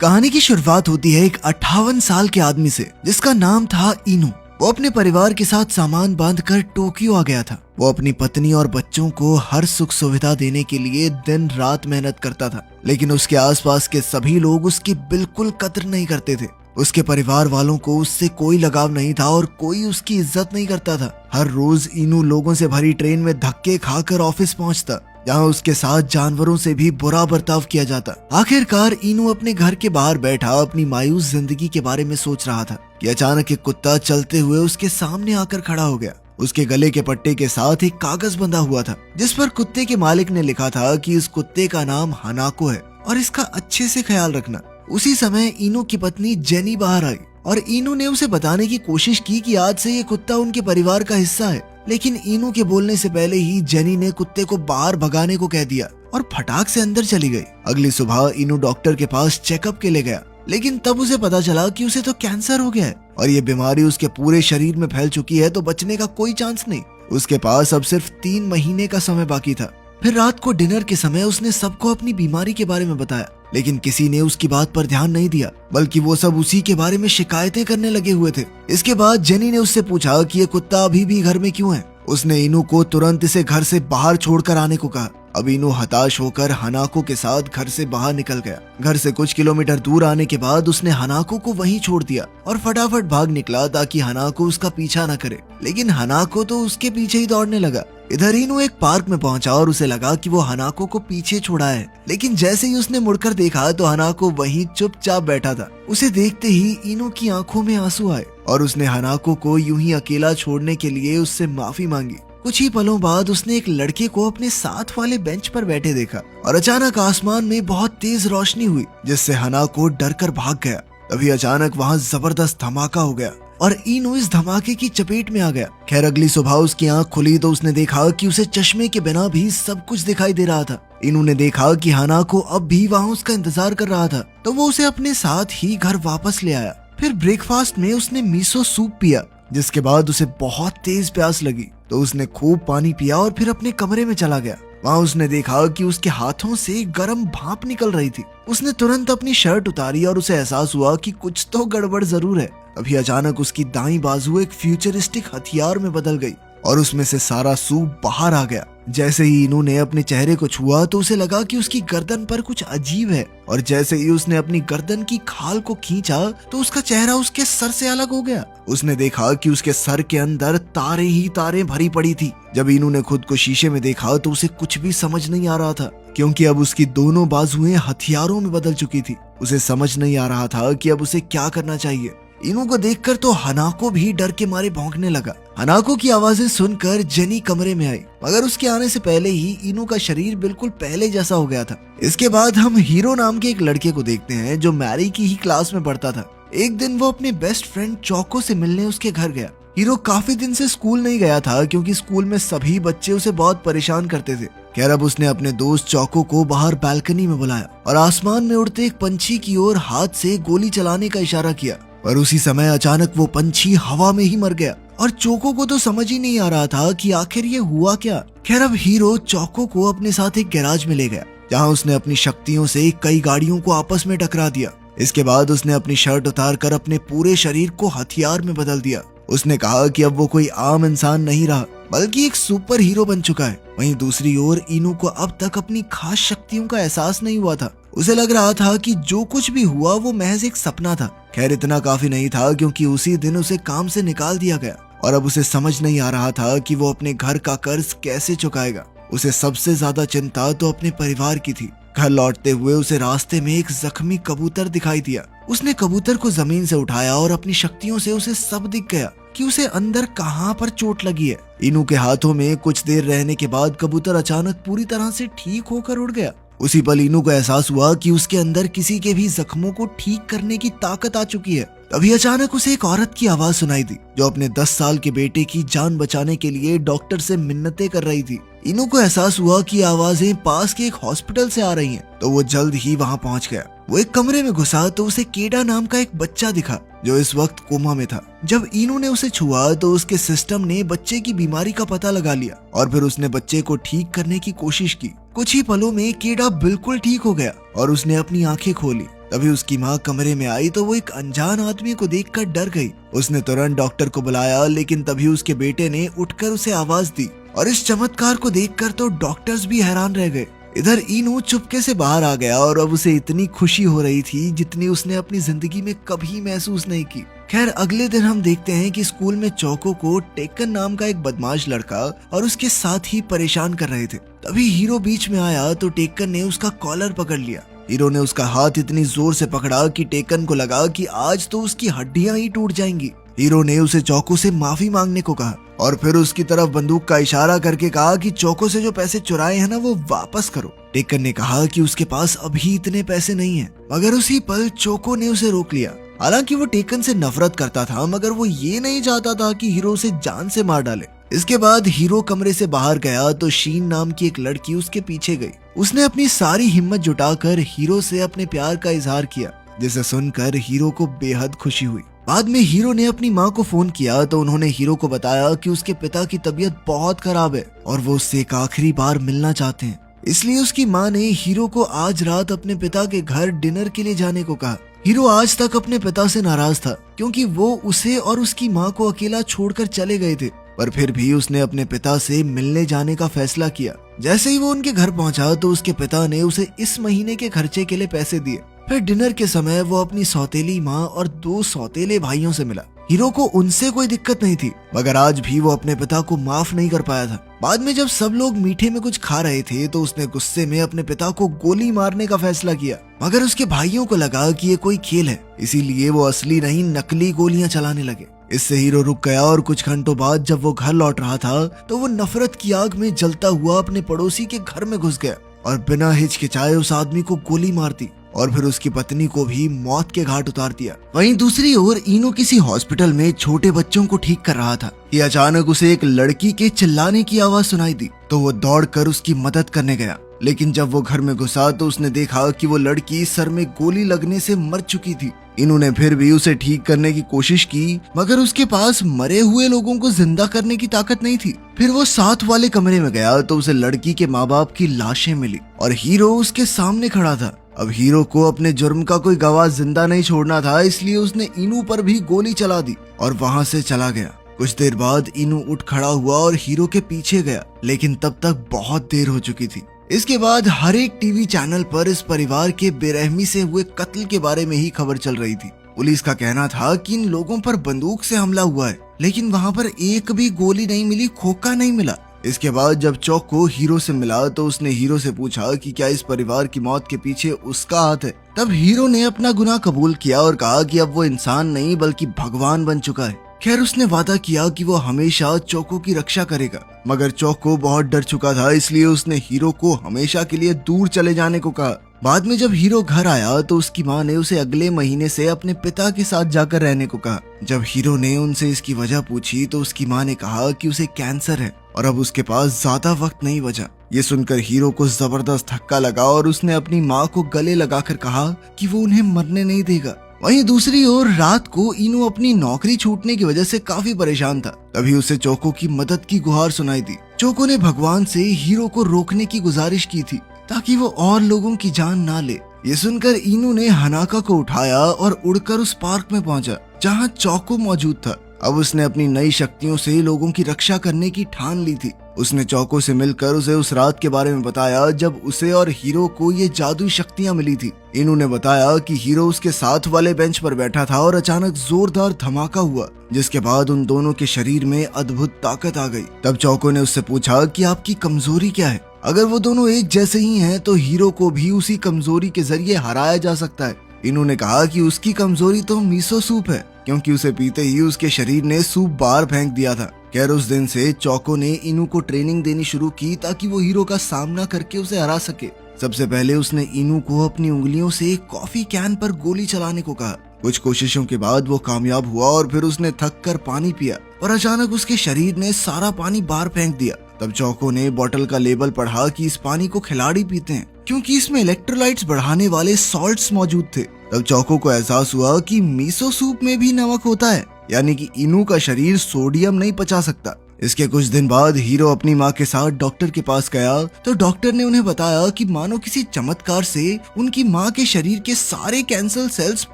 कहानी की शुरुआत होती है एक 58 साल के आदमी से जिसका नाम था इनू। वो अपने परिवार के साथ सामान बांधकर टोक्यो आ गया था। वो अपनी पत्नी और बच्चों को हर सुख सुविधा देने के लिए दिन रात मेहनत करता था, लेकिन उसके आसपास के सभी लोग उसकी बिल्कुल कद्र नहीं करते थे। उसके परिवार वालों को उससे कोई लगाव नहीं था और कोई उसकी इज्जत नहीं करता था। हर रोज इनू लोगों से भरी ट्रेन में धक्के खाकर ऑफिस पहुंचता, जहाँ उसके साथ जानवरों से भी बुरा बर्ताव किया जाता। आखिरकार इनू अपने घर के बाहर बैठा अपनी मायूस जिंदगी के बारे में सोच रहा था कि अचानक एक कुत्ता चलते हुए उसके सामने आकर खड़ा हो गया। उसके गले के पट्टे के साथ एक कागज बंधा हुआ था जिस पर कुत्ते के मालिक ने लिखा था कि इस कुत्ते का नाम हनाको है और इसका अच्छे से ख्याल रखना। उसी समय इनू की पत्नी जेनी बाहर आई और इनू ने उसे बताने की कोशिश की कि आज से ये कुत्ता उनके परिवार का हिस्सा है, लेकिन इनू के बोलने से पहले ही जेनी ने कुत्ते को बाहर भगाने को कह दिया और फटाक से अंदर चली गई। अगली सुबह इनू डॉक्टर के पास चेकअप के लिए गया, लेकिन तब उसे पता चला कि उसे तो कैंसर हो गया है और ये बीमारी उसके पूरे शरीर में फैल चुकी है, तो बचने का कोई चांस नहीं। उसके पास अब सिर्फ 3 महीने का समय बाकी था। फिर रात को डिनर के समय उसने सबको अपनी बीमारी के बारे में बताया, लेकिन किसी ने उसकी बात पर ध्यान नहीं दिया, बल्कि वो सब उसी के बारे में शिकायतें करने लगे हुए थे। इसके बाद जेनी ने उससे पूछा कि ये कुत्ता अभी भी घर में क्यों है। उसने इनू को तुरंत इसे घर से बाहर छोड़कर आने को कहा। अब इनू हताश होकर हनाको के साथ घर से बाहर निकल गया। घर से कुछ किलोमीटर दूर आने के बाद उसने हनाको को वहीं छोड़ दिया और फटाफट भाग निकला ताकि हनाको उसका पीछा न करे, लेकिन हनाको तो उसके पीछे ही दौड़ने लगा। इधर इनू एक पार्क में पहुंचा और उसे लगा कि वो हनाको को पीछे छोड़ा है, लेकिन जैसे ही उसने मुड़कर देखा तो हनाको वहीं चुपचाप बैठा था। उसे देखते ही इनू की आंखों में आंसू आए और उसने हनाको को यूं ही अकेला छोड़ने के लिए उससे माफी मांगी। कुछ ही पलों बाद उसने एक लड़के को अपने साथ वाले बेंच पर बैठे देखा और अचानक आसमान में बहुत तेज रोशनी हुई जिससे हनाको डरकर भाग गया। तभी अचानक वहाँ जबरदस्त धमाका हो गया और इनू इस धमाके की चपेट में आ गया। खैर अगली सुबह उसकी आंख खुली तो उसने देखा कि उसे चश्मे के बिना भी सब कुछ दिखाई दे रहा था। इनू ने देखा कि हनाको अब भी वहाँ उसका इंतजार कर रहा था, तो वो उसे अपने साथ ही घर वापस ले आया। फिर ब्रेकफास्ट में उसने मिसो सूप पिया, जिसके बाद उसे बहुत तेज प्यास लगी, तो उसने खूब पानी पिया और फिर अपने कमरे में चला गया। वहाँ उसने देखा कि उसके हाथों से गर्म भाप निकल रही थी। उसने तुरंत अपनी शर्ट उतारी और उसे एहसास हुआ कि कुछ तो गड़बड़ जरूर है। अभी अचानक उसकी दाईं बाजू एक फ्यूचरिस्टिक हथियार में बदल गई और उसमें से सारा सूप बाहर आ गया। जैसे ही इनू ने अपने चेहरे को छुआ तो उसे लगा कि उसकी गर्दन पर कुछ अजीब है, और जैसे ही उसने अपनी गर्दन की खाल को खींचा तो उसका चेहरा उसके सर से अलग हो गया। उसने देखा कि उसके सर के अंदर तारे ही तारे भरी पड़ी थी। जब इनू ने खुद को शीशे में देखा तो उसे कुछ भी समझ नहीं आ रहा था, क्योंकि अब उसकी दोनों बाजुएं हथियारों में बदल चुकी थी। उसे समझ नहीं आ रहा था कि अब उसे क्या करना चाहिए। इनू को देखकर तो हनाको भी डर के मारे भौंकने लगा। हनाको की आवाजें सुनकर जेनी कमरे में आई, मगर उसके आने से पहले ही इनू का शरीर बिल्कुल पहले जैसा हो गया था। इसके बाद हम हीरो नाम के एक लड़के को देखते हैं जो मैरी की ही क्लास में पढ़ता था। एक दिन वो अपने बेस्ट फ्रेंड चौको से मिलने उसके घर गया। हीरो काफी दिन से स्कूल नहीं गया था क्योंकि स्कूल में सभी बच्चे उसे बहुत परेशान करते थे। खैर अब उसने अपने दोस्त चौको को बाहर बालकनी में बुलाया और आसमान में उड़ते एक पंछी की ओर हाथ से गोली चलाने का इशारा किया, पर उसी समय अचानक वो पंछी हवा में ही मर गया और चौको को तो समझ ही नहीं आ रहा था कि आखिर ये हुआ क्या। खैर अब हीरो चौको को अपने साथ एक गैराज में ले गया, जहाँ उसने अपनी शक्तियों से कई गाड़ियों को आपस में टकरा दिया। इसके बाद उसने अपनी शर्ट उतारकर अपने पूरे शरीर को हथियार में बदल दिया। उसने कहा कि अब वो कोई आम इंसान नहीं रहा बल्कि एक सुपर हीरो बन चुका है। वहीं दूसरी ओर इनू को अब तक अपनी खास शक्तियों का एहसास नहीं हुआ था। उसे लग रहा था कि जो कुछ भी हुआ वो महज एक सपना था। खैर इतना काफी नहीं था, क्योंकि उसी दिन उसे काम से निकाल दिया गया और अब उसे समझ नहीं आ रहा था कि वो अपने घर का कर्ज कैसे चुकाएगा। उसे सबसे ज्यादा चिंता तो अपने परिवार की थी। घर लौटते हुए उसे रास्ते में एक जख्मी कबूतर दिखाई दिया। उसने कबूतर को जमीन से उठाया और अपनी शक्तियों से उसे सब दिख गया कि उसे अंदर कहाँ पर चोट लगी है। इनू के हाथों में कुछ देर रहने के बाद कबूतर अचानक पूरी तरह से ठीक होकर उड़ गया। उसी पल इनू को एहसास हुआ कि उसके अंदर किसी के भी जख्मों को ठीक करने की ताकत आ चुकी है। तभी अचानक उसे एक औरत की आवाज सुनाई दी जो अपने 10 साल के बेटे की जान बचाने के लिए डॉक्टर से मिन्नतें कर रही थी। इनू को एहसास हुआ कि आवाजें पास के एक हॉस्पिटल से आ रही हैं, तो वो जल्द ही वहां पहुंच गया। वो एक कमरे में घुसा तो उसे केडा नाम का एक बच्चा दिखा जो इस वक्त कोमा में था। जब इनू ने उसे छुआ तो उसके सिस्टम ने बच्चे की बीमारी का पता लगा लिया और फिर उसने बच्चे को ठीक करने की कोशिश की। कुछ ही पलों में केडा बिल्कुल ठीक हो गया और उसने अपनी आंखें खोली। तभी उसकी माँ कमरे में आई तो वो एक अनजान आदमी को देखकर डर गई। उसने तुरंत डॉक्टर को बुलाया, लेकिन तभी उसके बेटे ने उठकर उसे आवाज दी और इस चमत्कार को देखकर तो डॉक्टर्स भी हैरान रह गए। इधर इनू चुपके से बाहर आ गया और अब उसे इतनी खुशी हो रही थी जितनी उसने अपनी जिंदगी में कभी महसूस नहीं की। खैर अगले दिन हम देखते हैं कि स्कूल में चोको को टेकन नाम का एक बदमाश लड़का और उसके साथ ही परेशान कर रहे थे। तभी हीरो बीच में आया तो टेकन ने उसका कॉलर पकड़ लिया। हीरो ने उसका हाथ इतनी जोर से पकड़ा कि टेकन को लगा कि आज तो उसकी हड्डियां ही टूट जाएंगी। हीरो ने उसे चोको से माफी मांगने को कहा और फिर उसकी तरफ बंदूक का इशारा करके कहा कि चोको से जो पैसे चुराए हैं ना वो वापस करो। टेकन ने कहा कि उसके पास अभी इतने पैसे नहीं हैं, मगर उसी पल चोको ने उसे रोक लिया। हालांकि वो टेकन से नफरत करता था, मगर वो ये नहीं चाहता था कि हीरो उसे जान से मार डाले। इसके बाद हीरो कमरे से बाहर गया तो शीन नाम की एक लड़की उसके पीछे गई। उसने अपनी सारी हिम्मत जुटाकर हीरो से अपने प्यार का इजहार किया, जिसे सुनकर हीरो को बेहद खुशी हुई। बाद में हीरो ने अपनी माँ को फोन किया तो उन्होंने हीरो को बताया कि उसके पिता की तबीयत बहुत खराब है और वो उससे एक आखिरी बार मिलना चाहते हैं। इसलिए उसकी माँ ने हीरो को आज रात अपने पिता के घर डिनर के लिए जाने को कहा। हीरो आज तक अपने पिता से नाराज था क्योंकि वो उसे और उसकी माँ को अकेला छोड़कर चले गए थे, पर फिर भी उसने अपने पिता से मिलने जाने का फैसला किया। जैसे ही वो उनके घर पहुंचा तो उसके पिता ने उसे इस महीने के खर्चे के लिए पैसे दिए। फिर डिनर के समय वो अपनी सौतेली माँ और 2 सौतेले भाइयों से मिला। हीरो को उनसे कोई दिक्कत नहीं थी, मगर आज भी वो अपने पिता को माफ नहीं कर पाया था। बाद में जब सब लोग मीठे में कुछ खा रहे थे तो उसने गुस्से में अपने पिता को गोली मारने का फैसला किया, मगर उसके भाइयों को लगा कि ये कोई खेल है, इसीलिए वो असली नहीं नकली गोलियां चलाने लगे। इससे हीरो रुक गया और कुछ घंटों बाद जब वो घर लौट रहा था तो वो नफरत की आग में जलता हुआ अपने पड़ोसी के घर में घुस गया और बिना हिचकिचाए उस आदमी को गोली मार दी और फिर उसकी पत्नी को भी मौत के घाट उतार दिया। वहीं दूसरी ओर इनो किसी हॉस्पिटल में छोटे बच्चों को ठीक कर रहा था कि अचानक उसे एक लड़की के चिल्लाने की आवाज सुनाई दी तो वो दौड़कर उसकी मदद करने गया। लेकिन जब वो घर में घुसा तो उसने देखा कि वो लड़की सर में गोली लगने से मर चुकी थी। इन्होंने फिर भी उसे ठीक करने की कोशिश की, मगर उसके पास मरे हुए लोगों को जिंदा करने की ताकत नहीं थी। फिर वो साथ वाले कमरे में गया तो उसे लड़की के माँ बाप की लाशें मिली और हीरो उसके सामने खड़ा था। अब हीरो को अपने जुर्म का कोई गवाह जिंदा नहीं छोड़ना था, इसलिए उसने इनू पर भी गोली चला दी और वहाँ से चला गया। कुछ देर बाद इनू उठ खड़ा हुआ और हीरो के पीछे गया, लेकिन तब तक बहुत देर हो चुकी थी। इसके बाद हर एक टीवी चैनल पर इस परिवार के बेरहमी से हुए कत्ल के बारे में ही खबर चल रही थी। पुलिस का कहना था कि इन लोगों पर बंदूक से हमला हुआ है, लेकिन वहाँ पर एक भी गोली नहीं मिली, खोखा नहीं मिला। इसके बाद जब चोको हीरो से मिला तो उसने हीरो से पूछा कि क्या इस परिवार की मौत के पीछे उसका हाथ है। तब हीरो ने अपना गुनाह कबूल किया और कहा कि अब वो इंसान नहीं बल्कि भगवान बन चुका है। खैर उसने वादा किया कि वो हमेशा चोको की रक्षा करेगा, मगर चोको बहुत डर चुका था, इसलिए उसने हीरो को हमेशा के लिए दूर चले जाने को कहा। बाद में जब हीरो घर आया तो उसकी माँ ने उसे अगले महीने से अपने पिता के साथ जाकर रहने को कहा। जब हीरो ने उनसे इसकी वजह पूछी तो उसकी माँ ने कहा कि उसे कैंसर है और अब उसके पास ज्यादा वक्त नहीं बचा। ये सुनकर हीरो को जबरदस्त धक्का लगा और उसने अपनी माँ को गले लगाकर कहा कि वो उन्हें मरने नहीं देगा। वहीं दूसरी ओर रात को इनू अपनी नौकरी छूटने की वजह से काफी परेशान था। तभी उसे चोको की मदद की गुहार सुनाई दी। चोको ने भगवान से हीरो को रोकने की गुजारिश की थी ताकि वो और लोगों की जान ना ले। ये सुनकर इनू ने हनाका को उठाया और उड़कर उस पार्क में पहुंचा जहां चोको मौजूद था। अब उसने अपनी नई शक्तियों से लोगों की रक्षा करने की ठान ली थी। उसने चोको से मिलकर उसे उस रात के बारे में बताया जब उसे और हीरो को ये जादुई शक्तियां मिली थी। इनू ने बताया कि हीरो उसके साथ वाले बेंच पर बैठा था और अचानक जोरदार धमाका हुआ, जिसके बाद उन दोनों के शरीर में अद्भुत ताकत आ गई। तब चोको ने उससे पूछा कि आपकी कमजोरी क्या है। अगर वो दोनों एक जैसे ही हैं तो हीरो को भी उसी कमजोरी के जरिए हराया जा सकता है। इन्होंने कहा कि उसकी कमजोरी तो मीसो सूप है, क्योंकि उसे पीते ही उसके शरीर ने सूप बाहर फेंक दिया था। खैर उस दिन से चोको ने इनू को ट्रेनिंग देनी शुरू की ताकि वो हीरो का सामना करके उसे हरा सके। सबसे पहले उसने इनू को अपनी उंगलियों से कॉफी कैन पर गोली चलाने को कहा। कुछ कोशिशों के बाद वो कामयाब हुआ और फिर उसने थक कर पानी पिया और अचानक उसके शरीर ने सारा पानी बाहर फेंक दिया। तब चोको ने बोतल का लेबल पढ़ा कि इस पानी को खिलाड़ी पीते हैं क्योंकि इसमें इलेक्ट्रोलाइट्स बढ़ाने वाले सॉल्ट्स मौजूद थे। तब चोको को एहसास हुआ कि मीसो सूप में भी नमक होता है, यानी कि इनू का शरीर सोडियम नहीं पचा सकता। इसके कुछ दिन बाद हीरो अपनी माँ के साथ डॉक्टर के पास गया तो डॉक्टर ने उन्हें बताया कि मानो किसी चमत्कार से उनकी माँ के शरीर के सारे कैंसर सेल्स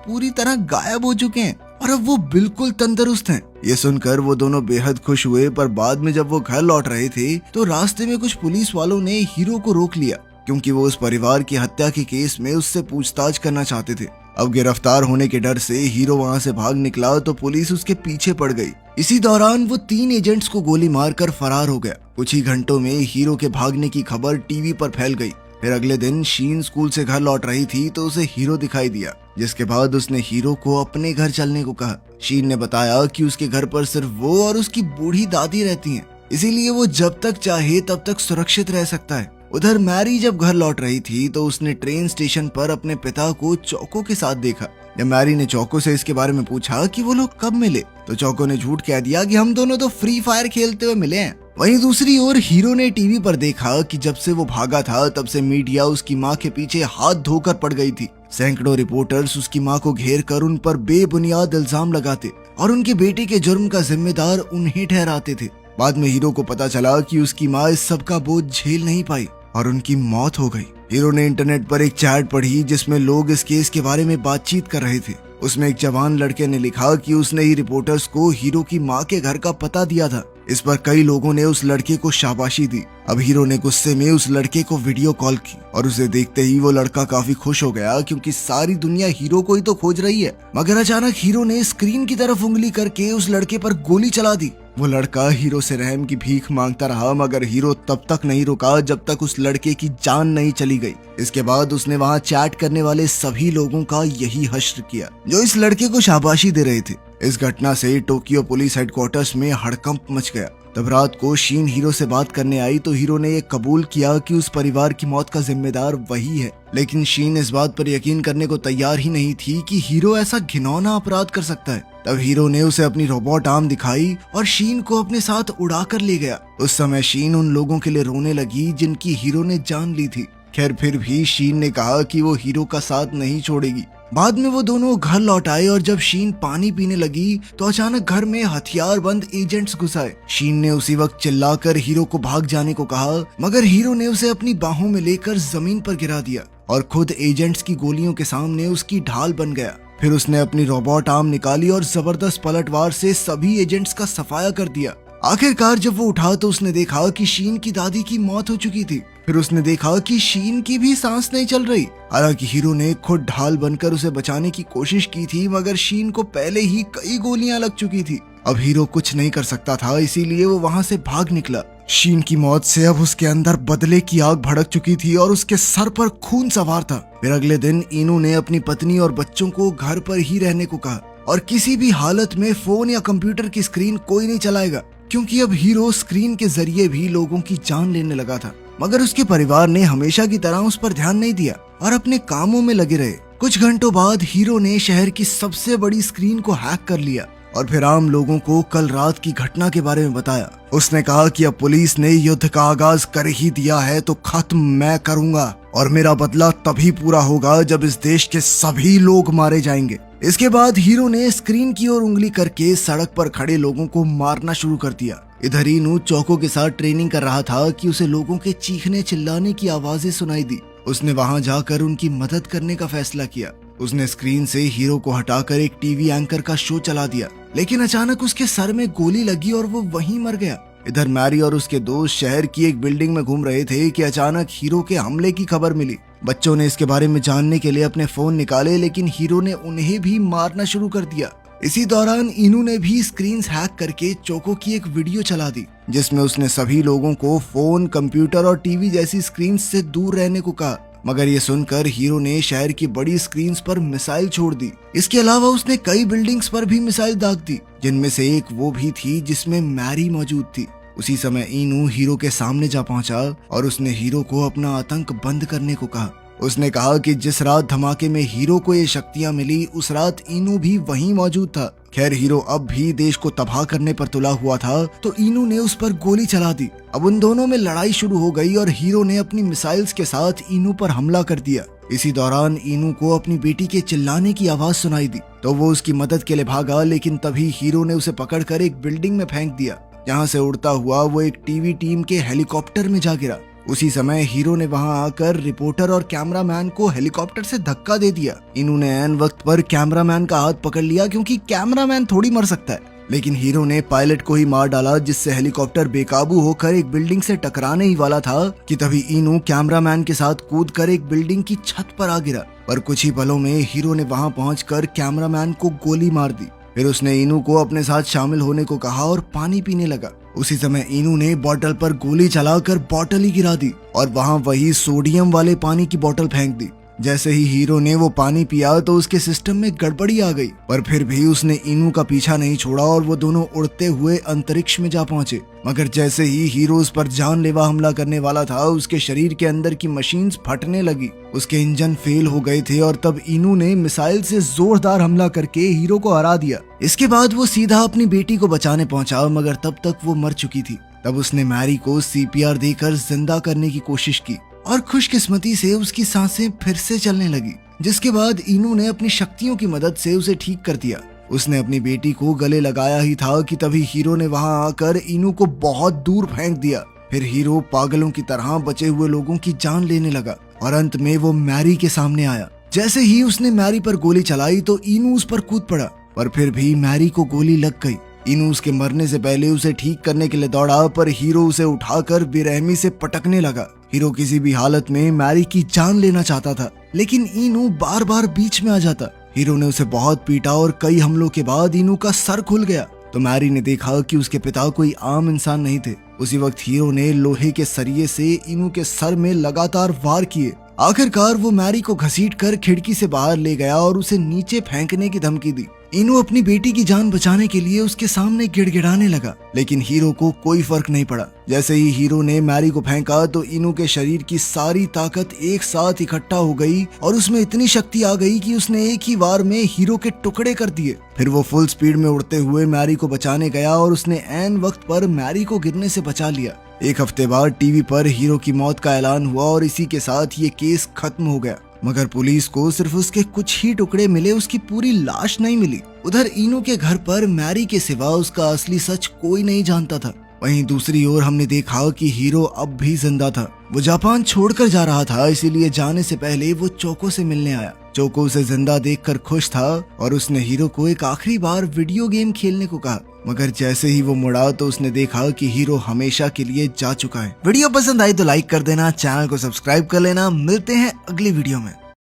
पूरी तरह गायब हो चुके हैं और अब वो बिल्कुल तंदुरुस्त हैं। ये सुनकर वो दोनों बेहद खुश हुए, पर बाद में जब वो घर लौट रहे थे तो रास्ते में कुछ पुलिस वालों ने हीरो को रोक लिया क्योंकि वो उस परिवार की हत्या के केस में उससे पूछताछ करना चाहते थे। अब गिरफ्तार होने के डर से हीरो वहाँ से भाग निकला तो पुलिस उसके पीछे पड़ गई। इसी दौरान वो 3 एजेंट्स को गोली मारकर फरार हो गया। कुछ ही घंटों में हीरो के भागने की खबर टीवी पर फैल गई। फिर अगले दिन शीन स्कूल से घर लौट रही थी तो उसे हीरो दिखाई दिया, जिसके बाद उसने हीरो को अपने घर चलने को कहा। शीन ने बताया कि उसके घर पर सिर्फ वो और उसकी बूढ़ी दादी रहती हैं, इसीलिए वो जब तक चाहे तब तक सुरक्षित रह सकता है। उधर मैरी जब घर लौट रही थी तो उसने ट्रेन स्टेशन पर अपने पिता को चौको के साथ देखा। जब मैरी ने चौको से इसके बारे में पूछा कि वो लोग कब मिले तो चौको ने झूठ कह दिया कि हम दोनों तो फ्री फायर खेलते हुए मिले हैं। वहीं दूसरी ओर हीरो ने टीवी पर देखा कि जब से वो भागा था तब से मीडिया उसकी माँ के पीछे हाथ धोकर पड़ गई थी। सैकड़ों रिपोर्टर्स उसकी माँ को घेर कर उन पर बेबुनियाद इल्जाम लगाते और उनके बेटे के जुर्म का जिम्मेदार उन्हें ठहराते थे। बाद में हीरो को पता चला कि उसकी माँ इस सब का बोझ झेल नहीं पाई और उनकी मौत हो गई। हीरो ने इंटरनेट पर एक चैट पढ़ी जिसमें लोग इस केस के बारे में बातचीत कर रहे थे। उसमें एक जवान लड़के ने लिखा कि उसने ही रिपोर्टर्स को हीरो की माँ के घर का पता दिया था। इस पर कई लोगों ने उस लड़के को शाबाशी दी। अब हीरो ने गुस्से में उस लड़के को वीडियो कॉल की और उसे देखते ही वो लड़का काफी खुश हो गया क्योंकि सारी दुनिया हीरो को ही तो खोज रही है। मगर अचानक हीरो ने स्क्रीन की तरफ उंगली करके उस लड़के पर गोली चला दी। वो लड़का हीरो से रहम की भीख मांगता रहा मगर हीरो तब तक नहीं रुका जब तक उस लड़के की जान नहीं चली गई। इसके बाद उसने वहाँ चैट करने वाले सभी लोगों का यही हश्र किया जो इस लड़के को शाबाशी दे रहे थे। इस घटना से टोक्यो पुलिस हेडक्वार्टर्स में हड़कंप मच गया। तब रात को शीन हीरो से बात करने आई तो हीरो ने ये कबूल किया कि उस परिवार की मौत का जिम्मेदार वही है। लेकिन शीन इस बात पर यकीन करने को तैयार ही नहीं थी कि हीरो ऐसा घिनौना अपराध कर सकता है। तब हीरो ने उसे अपनी रोबोट आर्म दिखाई और शीन को अपने साथ उड़ा कर ले गया। उस समय शीन उन लोगों के लिए रोने लगी जिनकी हीरो ने जान ली थी। खैर फिर भी शीन ने कहा कि वो हीरो का साथ नहीं छोड़ेगी। बाद में वो दोनों घर लौट आए और जब शीन पानी पीने लगी तो अचानक घर में हथियारबंद एजेंट्स घुस आए। शीन ने उसी वक्त चिल्लाकर हीरो को भाग जाने को कहा मगर हीरो ने उसे अपनी बाहों में लेकर जमीन पर गिरा दिया और खुद एजेंट्स की गोलियों के सामने उसकी ढाल बन गया। फिर उसने अपनी रोबोट आर्म निकाली और जबरदस्त पलटवार से सभी एजेंट्स का सफाया कर दिया। आखिरकार जब वो उठा तो उसने देखा कि शीन की दादी की मौत हो चुकी थी। फिर उसने देखा कि शीन की भी सांस नहीं चल रही। हालांकि हीरो ने खुद ढाल बनकर उसे बचाने की कोशिश की थी मगर शीन को पहले ही कई गोलियां लग चुकी थी। अब हीरो कुछ नहीं कर सकता था, इसीलिए वो वहां से भाग निकला। शीन की मौत से अब उसके अंदर बदले की आग भड़क चुकी थी और उसके सर पर खून सवार था। फिर अगले दिन इनू ने अपनी पत्नी और बच्चों को घर पर ही रहने को कहा और किसी भी हालत में फोन या कंप्यूटर की स्क्रीन कोई नहीं चलाएगा क्योंकि अब हीरो स्क्रीन के जरिए भी लोगों की जान लेने लगा था। मगर उसके परिवार ने हमेशा की तरह उस पर ध्यान नहीं दिया और अपने कामों में लगे रहे। कुछ घंटों बाद हीरो ने शहर की सबसे बड़ी स्क्रीन को हैक कर लिया और फिर आम लोगों को कल रात की घटना के बारे में बताया। उसने कहा कि अब पुलिस ने युद्ध का आगाज कर ही दिया है तो खत्म मैं करूंगा और मेरा बदला तभी पूरा होगा जब इस देश के सभी लोग मारे जाएंगे। इसके बाद हीरो ने स्क्रीन की ओर उंगली करके सड़क पर खड़े लोगों को मारना शुरू कर दिया। इधर इनू चौको के साथ ट्रेनिंग कर रहा था कि उसे लोगों के चीखने चिल्लाने की आवाजें सुनाई दी। उसने वहां जाकर उनकी मदद करने का फैसला किया। उसने स्क्रीन से हीरो को हटाकर एक टीवी एंकर का शो चला दिया, लेकिन अचानक उसके सर में गोली लगी और वो वहीं मर गया। इधर मैरी और उसके दोस्त शहर की एक बिल्डिंग में घूम रहे थे कि अचानक हीरो के हमले की खबर मिली। बच्चों ने इसके बारे में जानने के लिए अपने फोन निकाले लेकिन हीरो ने उन्हें भी मारना शुरू कर दिया। इसी दौरान इनू ने भी स्क्रीन हैक करके चोको की एक वीडियो चला दी जिसमें उसने सभी लोगों को फोन, कंप्यूटर और टीवी जैसी स्क्रीन से दूर रहने को कहा। मगर ये सुनकर हीरो ने शहर की बड़ी स्क्रीन पर मिसाइल छोड़ दी। इसके अलावा उसने कई बिल्डिंग्स पर भी मिसाइल दाग दी जिनमें से एक वो भी थी जिसमें मैरी मौजूद थी। उसी समय इनू हीरो के सामने जा पहुंचा और उसने हीरो को अपना आतंक बंद करने को कहा। उसने कहा कि जिस रात धमाके में हीरो को ये शक्तियां मिली उस रात इनू भी वहीं मौजूद था। खैर हीरो अब भी देश को तबाह करने पर तुला हुआ था तो इनू ने उस पर गोली चला दी। अब उन दोनों में लड़ाई शुरू हो गई और हीरो ने अपनी मिसाइल्स के साथ इनू पर हमला कर दिया। इसी दौरान इनू को अपनी बेटी के चिल्लाने की आवाज सुनाई दी तो वो उसकी मदद के लिए भागा, लेकिन तभी हीरो ने उसे पकड़कर एक बिल्डिंग में फेंक दिया। जहाँ से उड़ता हुआ वो एक टीवी टीम के हेलीकॉप्टर में जा गिरा। उसी समय हीरो ने वहां आकर रिपोर्टर और कैमरामैन को हेलीकॉप्टर से धक्का दे दिया। इनू ने ऐन वक्त पर कैमरामैन का हाथ पकड़ लिया, क्योंकि कैमरामैन थोड़ी मर सकता है, लेकिन हीरो ने पायलट को ही मार डाला, जिससे हेलीकॉप्टर बेकाबू होकर एक बिल्डिंग से टकराने ही वाला था कि तभी इनू कैमरामैन के साथ कूदकर एक बिल्डिंग की छत पर आ गिरा। पर कुछ ही पलों में हीरो ने वहां पहुंचकर कैमरामैन को गोली मार दी। फिर उसने इनू को अपने साथ शामिल होने को कहा और पानी पीने लगा। उसी समय इनू ने बोतल पर गोली चलाकर बोतल ही गिरा दी और वहां वही सोडियम वाले पानी की बोतल फेंक दी। जैसे ही हीरो ने वो पानी पिया तो उसके सिस्टम में गड़बड़ी आ गई, पर फिर भी उसने इनू का पीछा नहीं छोड़ा और वो दोनों उड़ते हुए अंतरिक्ष में जा पहुंचे। मगर जैसे ही हीरो उस पर जानलेवा हमला करने वाला था, उसके शरीर के अंदर की मशीन्स फटने लगी, उसके इंजन फेल हो गए थे और तब इनू ने मिसाइल से जोरदार हमला करके हीरो को हरा दिया। इसके बाद वो सीधा अपनी बेटी को बचाने पहुंचा, मगर तब तक वो मर चुकी थी। तब उसने मैरी को सीपीआर देकर जिंदा करने की कोशिश की और खुशकिस्मती से उसकी सांसें फिर से चलने लगी, जिसके बाद इनू ने अपनी शक्तियों की मदद से उसे ठीक कर दिया। उसने अपनी बेटी को गले लगाया ही था कि तभी हीरो ने वहां आकर इनू को बहुत दूर फेंक दिया। फिर हीरो पागलों की तरह बचे हुए लोगों की जान लेने लगा और अंत में वो मैरी के सामने आया। जैसे ही उसने मैरी पर गोली चलाई तो इनू उस पर कूद पड़ा, पर फिर भी मैरी को गोली लग गई। इनू उसके मरने से पहले उसे ठीक करने के लिए दौड़ा, पर हीरो उसे उठाकर बेरहमी से पटकने लगा। हीरो किसी भी हालत में मैरी की जान लेना चाहता था, लेकिन इनू बार बार बीच में आ जाता। हीरो ने उसे बहुत पीटा और कई हमलों के बाद इनू का सर खुल गया। तो मैरी ने देखा कि उसके पिता कोई आम इंसान नहीं थे। उसी वक्त हीरो ने लोहे के सरिये से इनू के सर में लगातार वार किए। आखिरकार वो मैरी को घसीटकर खिड़की से बाहर ले गया और उसे नीचे फेंकने की धमकी दी। इनू अपनी बेटी की जान बचाने के लिए उसके सामने गिड़गिड़ाने लगा, लेकिन हीरो को कोई फर्क नहीं पड़ा। जैसे ही हीरो ने मैरी को फेंका तो इनू के शरीर की सारी ताकत एक साथ इकट्ठा हो गई और उसमें इतनी शक्ति आ गई कि उसने एक ही वार में हीरो के टुकड़े कर दिए। फिर वो फुल स्पीड में उड़ते हुए मैरी को बचाने गया और उसने ऐन वक्त पर मैरी को गिरने से बचा लिया। एक हफ्ते बाद टीवी पर हीरो की मौत का ऐलान हुआ और इसी के साथ ये केस खत्म हो गया। मगर पुलिस को सिर्फ उसके कुछ ही टुकड़े मिले, उसकी पूरी लाश नहीं मिली। उधर इनू के घर पर मैरी के सिवा उसका असली सच कोई नहीं जानता था। वहीं दूसरी ओर हमने देखा कि हीरो अब भी जिंदा था। वो जापान छोड़कर जा रहा था, इसीलिए जाने से पहले वो चोको से मिलने आया। चोको उसे जिंदा देखकर खुश था और उसने हीरो को एक आखिरी बार वीडियो गेम खेलने को कहा। मगर जैसे ही वो मुड़ा तो उसने देखा कि हीरो हमेशा के लिए जा चुका है। वीडियो पसंद आई तो लाइक कर देना, चैनल को सब्सक्राइब कर लेना। मिलते हैं अगली वीडियो में।